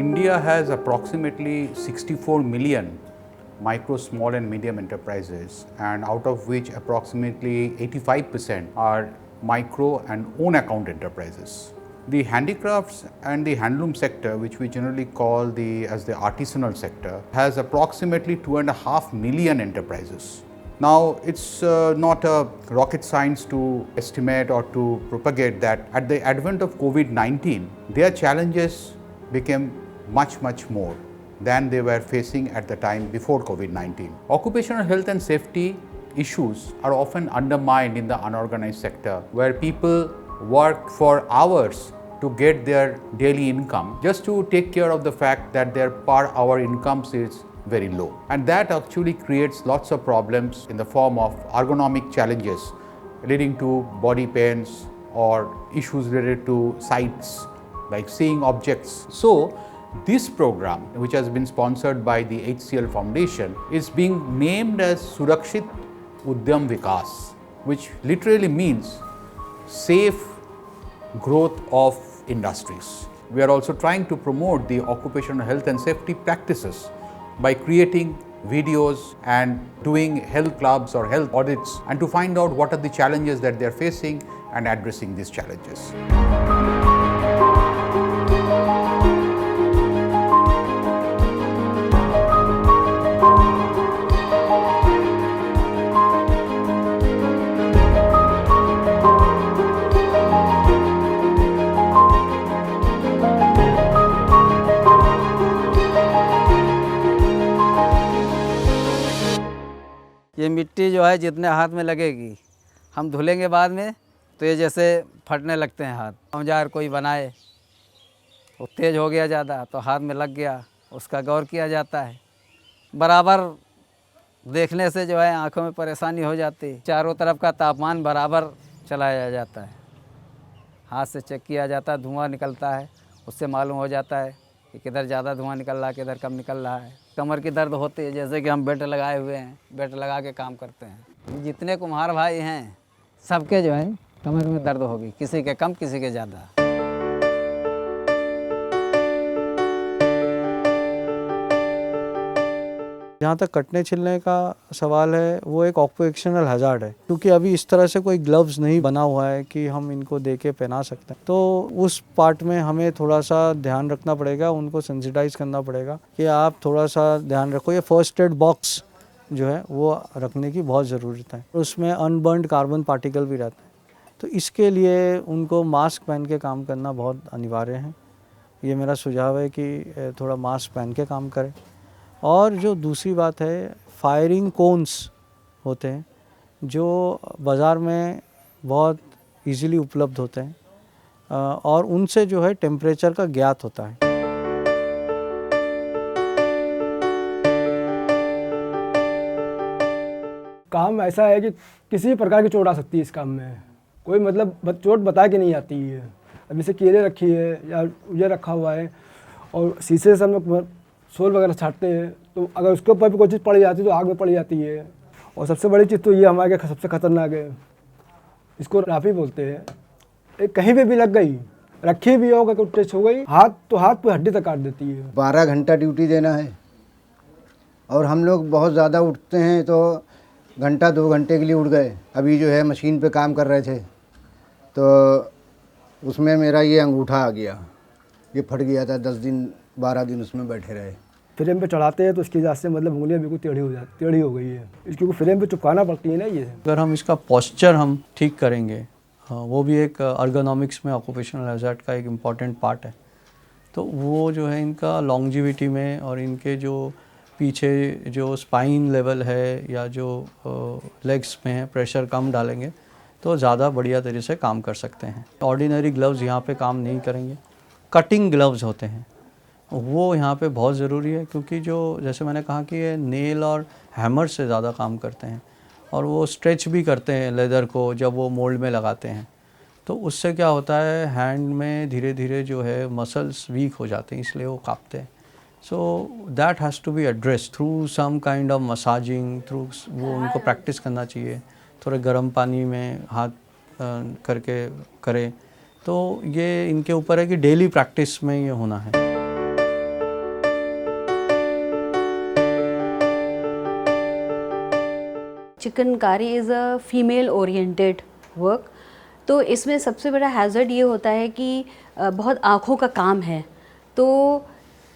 India has approximately 64 million micro, small and medium enterprises, and out of which approximately 85% are micro and own account enterprises. The handicrafts and the handloom sector, which we generally call as the artisanal sector, has approximately 2.5 million enterprises. Now, it's not a rocket science to estimate or to propagate that at the advent of COVID-19, their challenges became much more than they were facing at the time before COVID-19. Occupational health and safety issues are often undermined in the unorganized sector, where people work for hours to get their daily income just to take care of the fact that their per hour incomes is very low. And that actually creates lots of problems in the form of ergonomic challenges leading to body pains or issues related to sights like seeing objects. So this program, which has been sponsored by the HCL Foundation, is being named as Surakshit Udyam Vikas, which literally means safe growth of industries. We are also trying to promote the occupational health and safety practices by creating videos and doing health clubs or health audits, and to find out what are the challenges that they are facing and addressing these challenges. ये मिट्टी जो है जितने हाथ में लगेगी, हम धुलेंगे बाद में तो ये जैसे फटने लगते हैं हाथ। औजार कोई बनाए वो तेज़ हो गया ज़्यादा तो हाथ में लग गया, उसका गौर किया जाता है। बराबर देखने से जो है आँखों में परेशानी हो जाती। चारों तरफ का तापमान बराबर चलाया जाता है, हाथ से चेक किया जाता है, धुआं निकलता है, उससे मालूम हो जाता है कि किधर ज़्यादा धुआं निकल रहा है, किधर कम निकल रहा है। कमर की दर्द होती है, जैसे कि हम बेल्ट लगाए हुए हैं, बेल्ट लगा के काम करते हैं। जितने कुम्हार भाई हैं सबके जो है कमर में दर्द होगी, किसी के कम किसी के ज़्यादा। जहाँ तक कटने छिलने का सवाल है, वो एक ऑक्यूपेशनल हजार्ड है, क्योंकि अभी इस तरह से कोई ग्लव्स नहीं बना हुआ है कि हम इनको दे के पहना सकते हैं। तो उस पार्ट में हमें थोड़ा सा ध्यान रखना पड़ेगा, उनको सेंसिटाइज करना पड़ेगा कि आप थोड़ा सा ध्यान रखो। ये फर्स्ट एड बॉक्स जो है वो रखने की बहुत ज़रूरत है। उसमें अनबर्न्ड कार्बन पार्टिकल भी रहता है, तो इसके लिए उनको मास्क पहन के काम करना बहुत अनिवार्य है। ये मेरा सुझाव है कि थोड़ा मास्क पहन के काम करें। और जो दूसरी बात है, फायरिंग कोन्स होते हैं जो बाज़ार में बहुत इजीली उपलब्ध होते हैं और उनसे जो है टेम्परेचर का ज्ञात होता है। काम ऐसा है कि किसी भी प्रकार की चोट आ सकती है इस काम में, कोई मतलब चोट बता के नहीं आती है। अब जैसे कीड़े रखी है या ये रखा हुआ है और शीशे से हम लोग सोल वगैरह छाटते हैं, तो अगर उसके ऊपर भी कोई चीज़ पड़ जाती है तो आग में पड़ जाती है। और सबसे बड़ी चीज़ तो ये हमारे सबसे ख़तरनाक है, इसको राफी बोलते हैं। एक कहीं पे भी लग गई, रखी भी हो, कोई टच हो गई, हाथ पे हड्डी तक काट देती है। 12 घंटा ड्यूटी देना है और हम लोग बहुत ज़्यादा उठते हैं तो घंटा 2 घंटे के लिए उठ गए। अभी जो है मशीन पे काम कर रहे थे तो उसमें मेरा ये अंगूठा आ गया, ये फट गया था। 10 दिन 12 दिन उसमें बैठे रहे। फ्रेम पे चढ़ाते हैं तो इसकी वजह से मतलब उंगलियां बिल्कुल टेढ़ी हो गई है, इसको फ्रेम पे चिपकाना पड़ती है ना। ये अगर हम इसका पोस्चर हम ठीक करेंगे, वो भी एक अर्गोनॉमिक्स में ऑक्यूपेशनल हैज़ार्ड का एक इम्पॉर्टेंट पार्ट है, तो वो जो है इनका लॉन्जिविटी में और इनके जो पीछे जो स्पाइन लेवल है या जो लेग्स में है प्रेशर कम डालेंगे तो ज़्यादा बढ़िया तरीके से काम कर सकते हैं। ऑर्डिनरी ग्लव्स यहाँ पे काम नहीं करेंगे। कटिंग ग्लव्स होते हैं वो यहाँ पे बहुत ज़रूरी है, क्योंकि जो जैसे मैंने कहा कि ये नेल और हैमर से ज़्यादा काम करते हैं और वो स्ट्रेच भी करते हैं लेदर को जब वो मोल्ड में लगाते हैं, तो उससे क्या होता है हैंड में धीरे धीरे जो है मसल्स वीक हो जाते हैं, इसलिए वो कांपते हैं। So that has to be address through some kind of massaging through, वो उनको प्रैक्टिस करना चाहिए। थोड़े गर्म पानी में हाथ करके करें, तो ये इनके ऊपर है कि डेली प्रैक्टिस में ये होना है। Chikankari is a female oriented work. तो इसमें सबसे बड़ा हैज़र्ड ये होता है कि बहुत आँखों का काम है। तो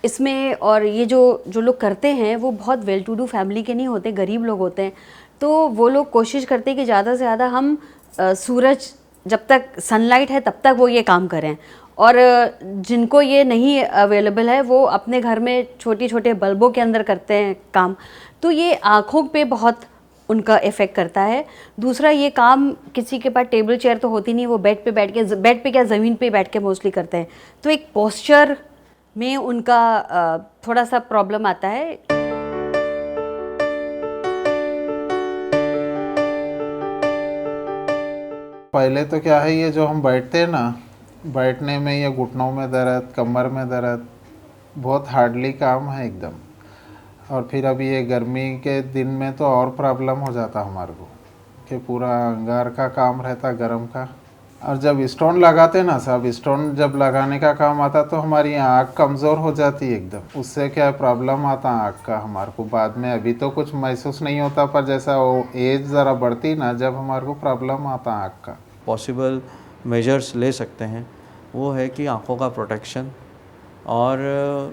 इसमें और ये जो लोग करते हैं वो बहुत वेल टू डू फैमिली के नहीं होते, गरीब लोग होते हैं। तो वो लोग कोशिश करते हैं कि ज़्यादा से ज़्यादा हम सूरज जब तक सनलाइट है तब तक वो ये काम करें, और जिनको ये नहीं अवेलेबल है वो अपने घर में छोटी छोटे बल्बों के अंदर करते हैं काम। तो ये आँखों पे बहुत उनका इफ़ेक्ट करता है। दूसरा, ये काम किसी के पास टेबल चेयर तो होती नहीं, वो बेड पे क्या ज़मीन पे बैठ के मोस्टली करते हैं। तो एक पोस्चर में उनका थोड़ा सा प्रॉब्लम आता है। पहले तो क्या है, ये जो हम बैठते हैं ना, बैठने में या घुटनों में दर्द, कमर में दर्द, बहुत हार्डली काम है एकदम। और फिर अभी ये गर्मी के दिन में तो और प्रॉब्लम हो जाता हमारे को कि पूरा अंगार का काम रहता गर्म का। और जब स्टोन लगाते ना साहब, स्टोन जब लगाने का काम आता तो हमारी आँख कमज़ोर हो जाती है एकदम। उससे क्या प्रॉब्लम आता आँख का हमारे को बाद में। अभी तो कुछ महसूस नहीं होता, पर जैसा वो एज ज़रा बढ़ती ना, जब हमारे को प्रॉब्लम आता आँख का। पॉसिबल मेजर्स ले सकते हैं वो है कि आँखों का प्रोटेक्शन और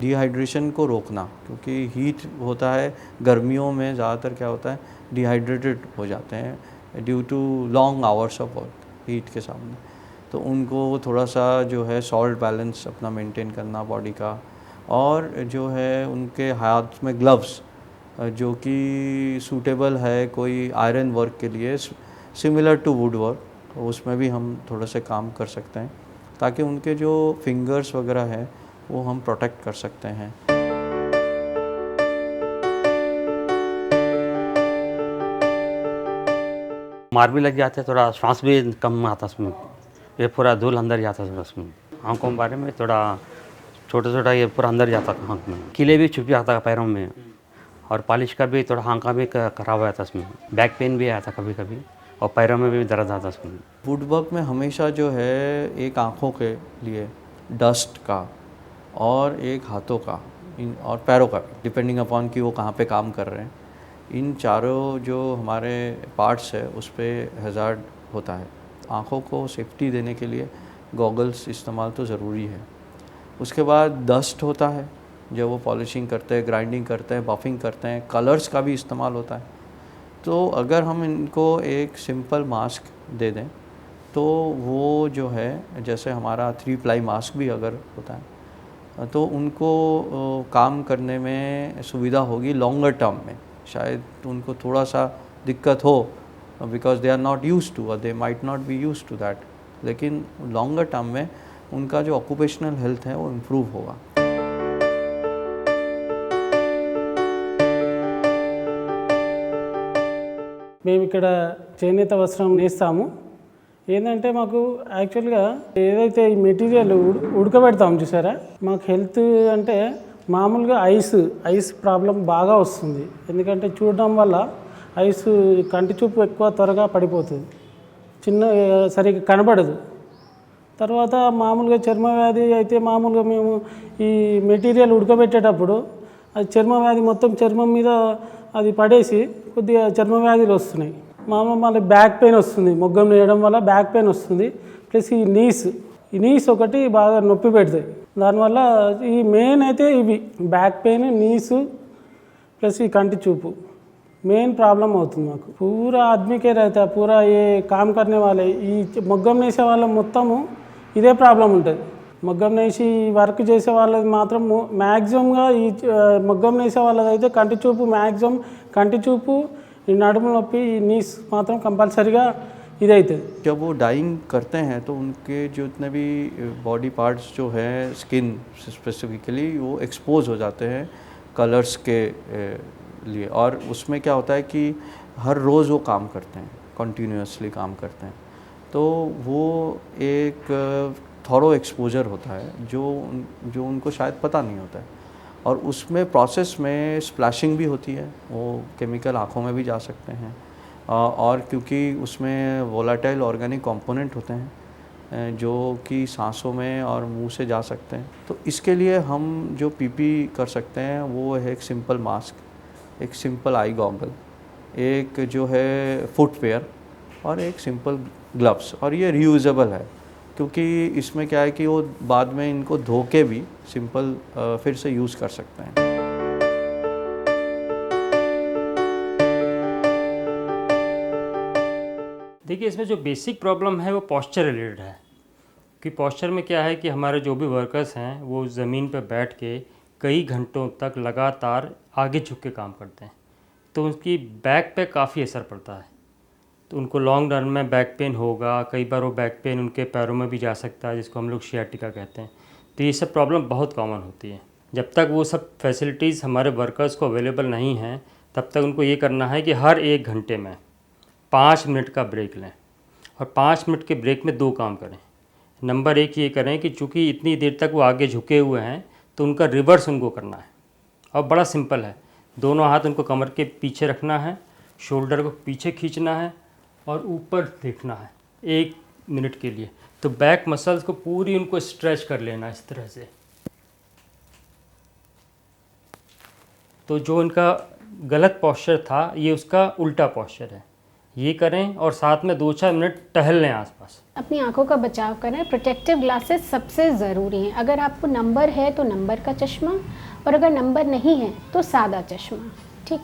डिहाइड्रेशन को रोकना, क्योंकि हीट होता है गर्मियों में, ज़्यादातर क्या होता है डिहाइड्रेटेड हो जाते हैं due to long hours of work heat के सामने। तो उनको थोड़ा सा जो है सॉल्ट बैलेंस अपना मेंटेन करना बॉडी का, और जो है उनके हाथ में ग्लव्स जो कि सूटेबल है कोई आयरन वर्क के लिए, सिमिलर टू वुड वर्क, तो उसमें भी हम थोड़ा से काम कर सकते हैं ताकि उनके जो फिंगर्स वगैरह है वो हम प्रोटेक्ट कर सकते हैं। मार भी लग जाते, थोड़ा सांस भी कम आता उसमें, ये पूरा धूल अंदर जाता है उसमें। आँखों के बारे में थोड़ा छोटा छोटा ये पूरा अंदर जाता आँख में, कीले भी छुप जाता पैरों में, और पॉलिश का भी थोड़ा आँख का भी खराब हो जाता उसमें, बैक पेन भी आता कभी कभी, और पैरों में भी दर्द आता उसमें। वुड वर्क में हमेशा जो है एक आँखों के लिए डस्ट का और एक हाथों का और पैरों का, डिपेंडिंग अपॉन कि वो कहाँ पे काम कर रहे हैं, इन चारों जो हमारे पार्ट्स है उस पर हैज़ार्ड होता है। आँखों को सेफ्टी देने के लिए गॉगल्स इस्तेमाल तो ज़रूरी है। उसके बाद डस्ट होता है, जब वो पॉलिशिंग करते हैं, ग्राइंडिंग करते हैं, बफिंग करते हैं, कलर्स का भी इस्तेमाल होता है। तो अगर हम इनको एक सिंपल मास्क दे दें तो वो जो है, jैसे हमारा 3 प्लाई मास्क भी अगर होता है तो उनको काम करने में सुविधा होगी लॉन्गर टर्म में। शायद उनको थोड़ा सा दिक्कत हो because they are not used to, और they might not be used to that, लेकिन लॉन्गर टर्म में उनका जो ऑक्यूपेशनल हेल्थ है वो इम्प्रूव होगा। మేము ఇక్కడ చేనేత వస్త్రం నేస్తాము. ఏంటంటే మాకు యాక్చువల్గా ఏదైతే ఈ మెటీరియల్ ఉడకబెడతాం చూసారా, మాకు హెల్త్ అంటే మామూలుగా ఐస్ ప్రాబ్లం బాగా వస్తుంది. ఎందుకంటే చూడడం వల్ల ఐస్ కంటి చూపు ఎక్కువ త్వరగా పడిపోతుంది, సరిగ్గా కనబడదు. తర్వాత మామూలుగా చర్మ వ్యాధి అయితే మామూలుగా మేము ఈ మెటీరియల్ ఉడకబెట్టేటప్పుడు అది చర్మ వ్యాధి మొత్తం చర్మం మీద అది పడేసి కొద్దిగా చర్మ వ్యాధులు వస్తున్నాయి. మళ్ళీ బ్యాక్ పెయిన్ వస్తుంది, మొగ్గం వేయడం వల్ల బ్యాక్ పెయిన్ వస్తుంది. ప్లస్ ఈ నీస్ ఒకటి బాగా నొప్పి పెడతాయి. దానివల్ల ఈ మెయిన్ అయితే ఇవి బ్యాక్ పెయిన్, నీసు ప్లస్ ఈ కంటి చూపు మెయిన్ प्रॉब्लम అవుతుంది మాకు. पूरा आदमी के रहता है, पूरा ये काम करने वाले ఈ మొగ్గం వేసే వాళ్ళ మొత్తము ఇదే ప్రాబ్లం ఉంటుంది. మగ్గం నేసి వర్క్ చేసే వాళ్ళది మాత్రం మ్యాక్సిమంగా ఈ మగ్గం నేసే వాళ్ళదైతే కంటి చూపు, మ్యాక్సిమం కంటి చూపు, ఈ నడుము నొప్పి, ఈ నీస్ మాత్రం కంపల్సరీగా ఇదవుతుంది. जब वो डाइंग करते हैं तो उनके जितने भी बॉडी पार्ट्स जो हैं, स्किन स्पेसिफिकली, वो एक्सपोज हो जाते हैं कलर्स के लिए। और उसमें क्या होता है कि हर रोज़ वो काम करते हैं, कंटिन्यूसली काम करते हैं, तो वो एक थॉरो एक्सपोजर होता है जो उनको शायद पता नहीं होता है। और उसमें प्रोसेस में स्प्लैशिंग भी होती है, वो केमिकल आँखों में भी जा सकते हैं। और क्योंकि उसमें वोलाटाइल ऑर्गेनिक कंपोनेंट होते हैं जो कि सांसों में और मुंह से जा सकते हैं। तो इसके लिए हम जो पीपी कर सकते हैं वो है एक सिंपल मास्क, एक सिंपल आई गॉगल, एक जो है फुटवेयर और एक सिंपल ग्लव्स, और ये रीयूजेबल है क्योंकि इसमें क्या है कि वो बाद में इनको धो के भी सिंपल फिर से यूज़ कर सकते हैं। देखिए, इसमें जो बेसिक प्रॉब्लम है वो पोस्चर रिलेटेड है कि पोस्चर में क्या है कि हमारे जो भी वर्कर्स हैं वो ज़मीन पर बैठ के कई घंटों तक लगातार आगे झुक के काम करते हैं, तो उनकी बैक पे काफ़ी असर पड़ता है। तो उनको लॉन्ग रन में बैक पेन होगा, कई बार वो बैक पेन उनके पैरों में भी जा सकता है, जिसको हम लोग शियाटिका कहते हैं। तो ये सब प्रॉब्लम बहुत कॉमन होती है। जब तक वो सब फैसिलिटीज़ हमारे वर्कर्स को अवेलेबल नहीं हैं, तब तक उनको ये करना है कि हर 1 घंटे में 5 मिनट का ब्रेक लें, और 5 मिनट के ब्रेक में 2 काम करें। नंबर 1 ये करें कि चूँकि इतनी देर तक वो आगे झुके हुए हैं, तो उनका रिवर्स उनको करना है। और बड़ा सिंपल है, दोनों हाथ उनको कमर के पीछे रखना है, शोल्डर को पीछे खींचना है और ऊपर देखना है 1 मिनट के लिए। तो बैक मसल्स को पूरी उनको स्ट्रेच कर लेना इस तरह से। तो जो इनका गलत पोस्चर था, ये उसका उल्टा पोस्चर है। ये करें और साथ में 2-4 मिनट टहल लें आसपास। अपनी आंखों का बचाव करें। प्रोटेक्टिव ग्लासेस सबसे ज़रूरी हैं। अगर आपको नंबर है तो नंबर का चश्मा, और अगर नंबर नहीं है तो सादा चश्मा, ठीक।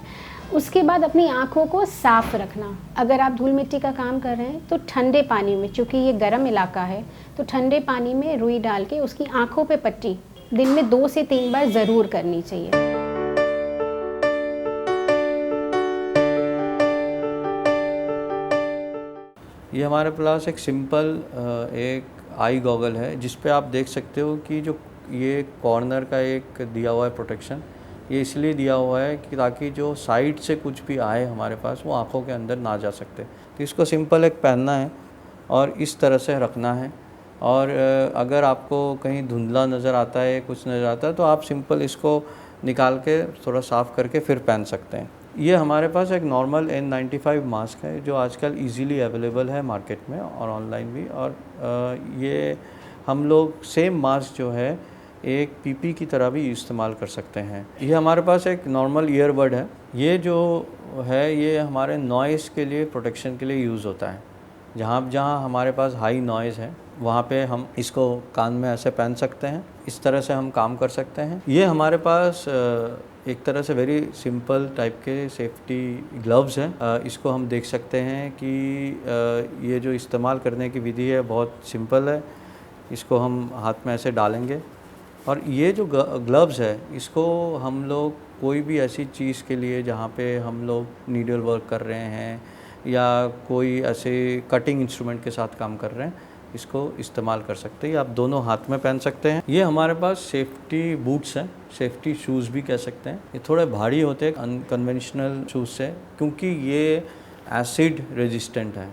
उसके बाद अपनी आंखों को साफ़ रखना। अगर आप धूल मिट्टी का काम कर रहे हैं तो ठंडे पानी में, चूँकि ये गर्म इलाका है, तो ठंडे पानी में रुई डाल के उसकी आंखों पे पट्टी दिन में 2 से 3 बार ज़रूर करनी चाहिए। ये हमारे पास एक सिंपल एक आई गॉगल है जिस पे आप देख सकते हो कि जो ये कॉर्नर का एक दिया हुआ है प्रोटेक्शन, ये इसलिए दिया हुआ है कि ताकि जो साइड से कुछ भी आए हमारे पास वो आँखों के अंदर ना जा सकते। तो इसको सिंपल एक पहनना है और इस तरह से रखना है। और अगर आपको कहीं धुंधला नज़र आता है, कुछ नज़र आता है, तो आप सिंपल इसको निकाल के थोड़ा साफ़ करके फिर पहन सकते हैं। ये हमारे पास एक नॉर्मल N95 मास्क है जो आजकल इजीली अवेलेबल है मार्केट में और ऑनलाइन भी। और ये हम लोग सेम मास्क जो है एक पीपी की तरह भी इस्तेमाल कर सकते हैं। ये हमारे पास एक नॉर्मल ईयरबड है। ये जो है ये हमारे नॉइज़ के लिए, प्रोटेक्शन के लिए यूज़ होता है। जहाँ जहाँ हमारे पास हाई नॉइज़ है वहाँ पे हम इसको कान में ऐसे पहन सकते हैं। इस तरह से हम काम कर सकते हैं। ये हमारे पास एक तरह से वेरी सिंपल टाइप के सेफ्टी ग्लव्स हैं। इसको हम देख सकते हैं कि ये जो इस्तेमाल करने की विधि है बहुत सिंपल है। इसको हम हाथ में ऐसे डालेंगे और ये जो ग्लव्स है इसको हम लोग कोई भी ऐसी चीज़ के लिए जहाँ पे हम लोग नीडल वर्क कर रहे हैं या कोई ऐसे कटिंग इंस्ट्रूमेंट के साथ काम कर रहे हैं, इसको इस्तेमाल कर सकते हैं। आप दोनों हाथ में पहन सकते हैं। ये हमारे पास सेफ्टी बूट्स हैं, सेफ्टी शूज़ भी कह सकते हैं। ये थोड़े भारी होते हैं अनकन्वेंशनल शूज़ से, क्योंकि ये एसिड रेजिस्टेंट है।